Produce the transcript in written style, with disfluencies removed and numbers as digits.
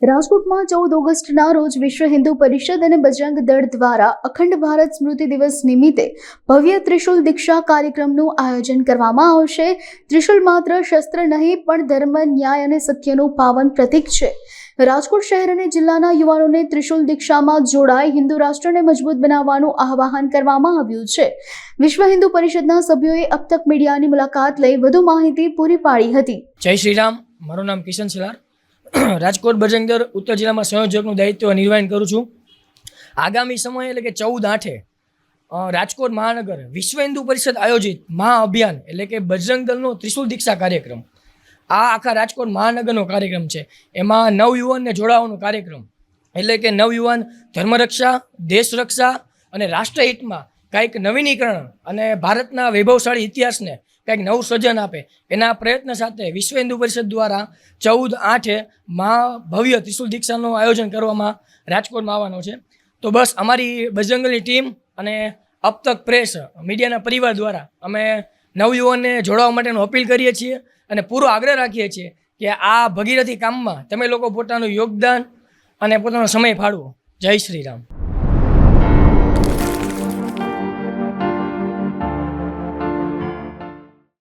રાજકોટમાં 14 ઓગસ્ટના રોજ વિશ્વ હિન્દુ પરિષદ અને બજરંગ દળ દ્વારા અખંડ ભારત સ્મૃતિ દિવસ નિમિત્તે ભવ્ય ત્રિશુલ દીક્ષા કાર્યક્રમનું આયોજન કરવામાં આવશે। ત્રિશુલ માત્ર શસ્ત્ર નહીં પણ ધર્મ, ન્યાય અને સત્યનું પાવન પ્રતીક છે। રાજકોટ શહેર અને જિલ્લાના યુવાનોને ત્રિશુલ દીક્ષામાં જોડાઈ હિન્દુ રાષ્ટ્રને મજબૂત બનાવવાનું આહ્વાન કરવામાં આવ્યું છે। વિશ્વ હિન્દુ પરિષદના સભ્યોએ अब तक મીડિયાની મુલાકાત લઈ વધુ માહિતી પૂરી પાડી હતી। જય શ્રી રામ, મારું નામ કિશન સિલાર, રાજકોટ બજરંગ દળ ઉત્તર જિલ્લામાં સંયોજકનું દાયિત્વ નિર્વહન કરું છું। આગામી સમય એટલે કે 14/8 રાજકોટ મહાનગર વિશ્વ હિન્દુ પરિષદ આયોજિત મહાઅભિયાન એટલે કે બજરંગ દળનો ત્રિશુલ દીક્ષા કાર્યક્રમ, આ આખા રાજકોટ મહાનગરનો કાર્યક્રમ છે। એમાં નવયુવાનને જોડાવાનો કાર્યક્રમ એટલે કે નવયુવાન ધર્મરક્ષા, દેશ રક્ષા અને રાષ્ટ્રહિતમાં કંઈક નવીનીકરણ અને ભારતના વૈભવશાળી ઇતિહાસને કંઈક નવું સર્જન આપે એના પ્રયત્ન સાથે વિશ્વ હિન્દુ પરિષદ દ્વારા 14/8 ભવ્ય ત્રિશુલ દીક્ષાનું આયોજન કરવામાં રાજકોટમાં આવવાનો છે। તો બસ અમારી બજરંગ દળની ટીમ અને अब तक પ્રેસ મીડિયાના પરિવાર દ્વારા અમે નવયુવાનને જોડાવા માટેનું અપીલ કરીએ છીએ અને પૂરો આગ્રહ રાખીએ છીએ કે આ ભગીરથી કામમાં તમે લોકો પોતાનું યોગદાન અને પોતાનો સમય ફાળવો। જય શ્રી રામ।